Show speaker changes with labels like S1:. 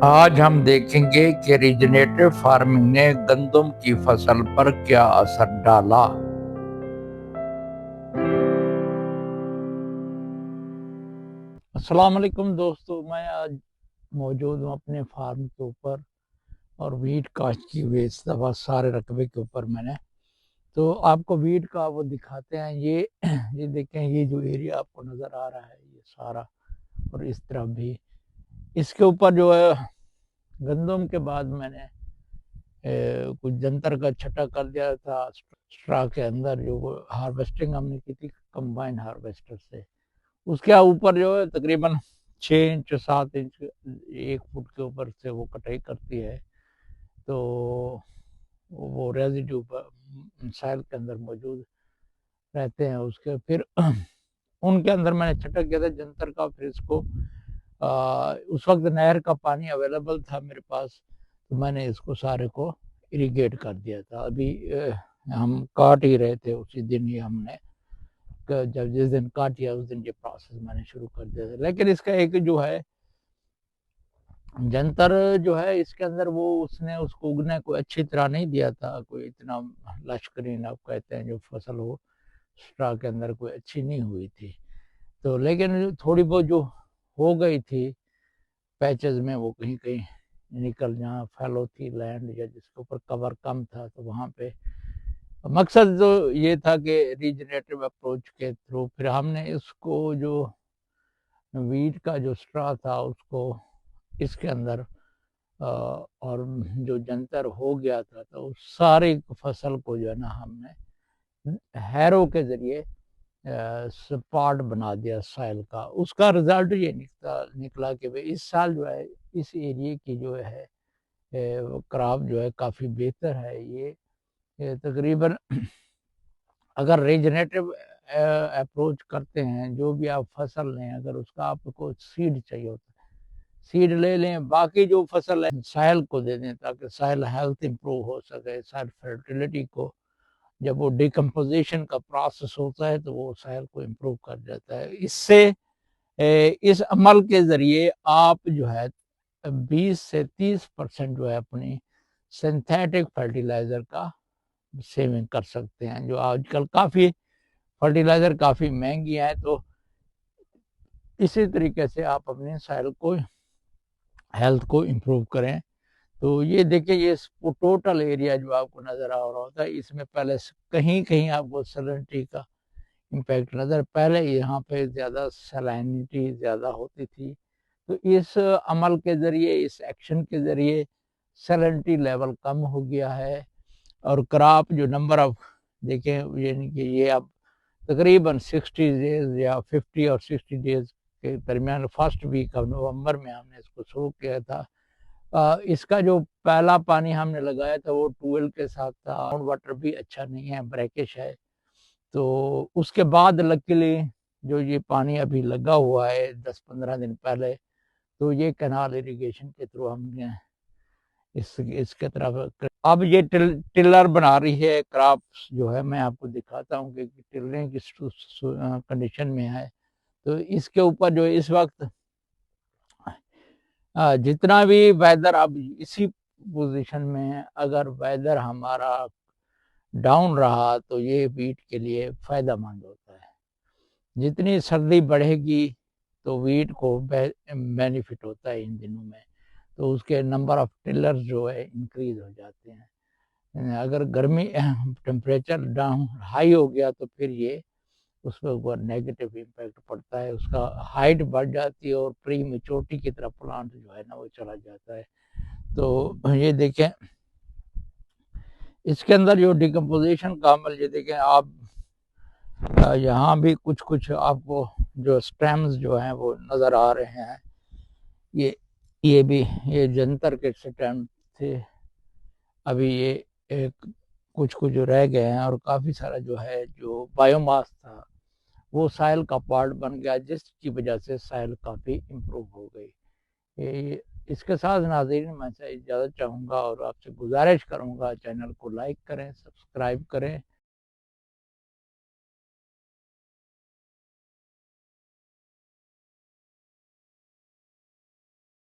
S1: آج ہم دیکھیں گے کہ ریجنریٹو فارمنگ نے گندم کی فصل پر کیا اثر ڈالا۔ السلام علیکم دوستو، میں آج موجود ہوں اپنے فارم کے اوپر اور ویٹ کاشت کی ہوئی اس دفعہ سارے رقبے کے اوپر میں نے تو آپ کو ویٹ کا وہ دکھاتے ہیں۔ یہ دیکھیں، یہ جو ایریا آپ کو نظر آ رہا ہے یہ سارا، اور اس طرف بھی اس کے اوپر جو ہے گندم کے بعد میں نے کچھ جنتر کا چھٹا کر دیا تھا اسٹرا کے اندر، جو ہارویسٹنگ ہم نے کی تھی کمبائن ہارویسٹر سے۔ اس کے اوپر جو ہے تقریباً 6 انچ 7 انچ 1 فٹ کے اوپر سے وہ کٹائی کرتی ہے، تو وہ ریزیڈیو سائل کے اندر موجود رہتے ہیں۔ اس کے پھر ان کے اندر میں نے چھٹک کیا تھا جنتر کا۔ پھر اس کو اس وقت نہر کا پانی اویلیبل تھا میرے پاس، تو میں نے اس کو سارے کو اریگیٹ کر دیا تھا۔ ابھی ہم کاٹ ہی رہے تھے اسی دن ہی، ہم نے جس دن کاٹیا اس دن یہ پروسیس میں نے شروع کر دیا تھا۔ لیکن اس کا ایک جو ہے جنتر جو ہے اس کے اندر وہ اس نے اس کو اگنے کو اچھی طرح نہیں دیا تھا، کوئی اتنا لشکرین آپ کہتے ہیں جو فصل ہو اسٹرا کے اندر کوئی اچھی نہیں ہوئی تھی۔ تو لیکن تھوڑی بہت جو ہو گئی تھی پیچز میں، وہ کہیں کہیں نکل جہاں فیلو تھی لینڈ یا جس کے اوپر کور کم تھا، تو وہاں پہ مقصد جو یہ تھا کہ ریجنریٹو اپروچ کے تھرو پھر ہم نے اس کو جو ویٹ کا جو اسٹرا تھا اس کو اس کے اندر اور جو جنتر ہو گیا تھا، تو اس ساری فصل کو جو ہے نا ہم نے ہیرو کے ذریعے سپاٹ بنا دیا سائل کا۔ اس کا رزلٹ یہ نکلا کہ اس سال جو ہے اس ایریے کی جو ہے کراپ جو ہے کافی بہتر ہے۔ یہ تقریباً اگر ریجنریٹو اپروچ کرتے ہیں، جو بھی آپ فصل لیں، اگر اس کا آپ کو سیڈ چاہیے ہوتا ہے سیڈ لے لیں، باقی جو فصل ہے سائل کو دے دیں تاکہ سائل ہیلتھ امپروو ہو سکے، سائل فرٹیلیٹی کو، جب وہ ڈیکمپوزیشن کا پروسیس ہوتا ہے تو وہ سائل کو امپروو کر جاتا ہے۔ اس سے اس عمل کے ذریعے آپ جو ہے 20 سے 30% جو ہے اپنی سنتھیٹک فرٹیلائزر کا سیونگ کر سکتے ہیں، جو آج کل کافی فرٹیلائزر کافی مہنگی ہیں۔ تو اسی طریقے سے آپ اپنے سائل کو ہیلتھ کو امپروو کریں۔ تو یہ دیکھیں، یہ ٹوٹل ایریا جو آپ کو نظر آ رہا ہوتا ہے، اس میں پہلے کہیں کہیں آپ کو سیلنٹی کا امپیکٹ نظر، پہلے یہاں پہ زیادہ سیلینٹی زیادہ ہوتی تھی، تو اس عمل کے ذریعے، اس ایکشن کے ذریعے سیلنٹی لیول کم ہو گیا ہے، اور کراپ جو نمبر آف دیکھیں، یعنی کہ یہ اب تقریباً 60 ڈیز یا 50 اور 60 ڈیز کے درمیان فرسٹ ویک آف نومبر میں ہم نے اس کو شروع کیا تھا۔ اس کا جو پہلا پانی ہم نے لگایا تھا وہ ٹویل کے ساتھ تھا، گراؤنڈ واٹر بھی اچھا نہیں ہے، بریکش ہے۔ تو اس کے بعد لکیلی جو یہ پانی ابھی لگا ہوا ہے 10-15 دن پہلے، تو یہ کینال اریگیشن کے تھرو ہم نے اس کے طرف اب یہ ٹلر بنا رہی ہے کراپس جو ہے، میں آپ کو دکھاتا ہوں کہ ٹلریں کس کنڈیشن میں ہے۔ تو اس کے اوپر جو اس وقت جتنا بھی ویدر اب اسی پوزیشن میں، اگر ویدر ہمارا ڈاؤن رہا تو یہ ویٹ کے لیے فائدہ مند ہوتا ہے۔ جتنی سردی بڑھے گی تو ویٹ کو بینیفٹ ہوتا ہے ان دنوں میں، تو اس کے نمبر آف ٹلرز جو ہے انکریز ہو جاتے ہیں۔ اگر گرمی ٹمپریچر ڈاؤن ہائی ہو گیا تو پھر یہ اس پہ اوپر نیگیٹو امپیکٹ پڑتا ہے، اس کا ہائٹ بڑھ جاتی ہے اور پری میچورٹی کی طرف پلانٹ جو ہے نا وہ چلا جاتا ہے۔ تو یہ دیکھیں اس کے اندر جو ڈیکمپوزیشن کا عمل، یہ دیکھیں آپ یہاں بھی کچھ آپ کو جو سٹیمز جو ہیں وہ نظر آ رہے ہیں، یہ بھی یہ جنتر کے سٹیم تھے، ابھی یہ کچھ رہ گئے ہیں، اور کافی سارا جو ہے جو بایو ماس تھا وہ سائل کا پارٹ بن گیا، جس کی وجہ سے سائل کافی امپروو ہو گئی۔ اس کے ساتھ ناظرین میں سے اجازت چاہوں گا اور آپ سے گزارش کروں گا چینل کو لائک کریں، سبسکرائب کریں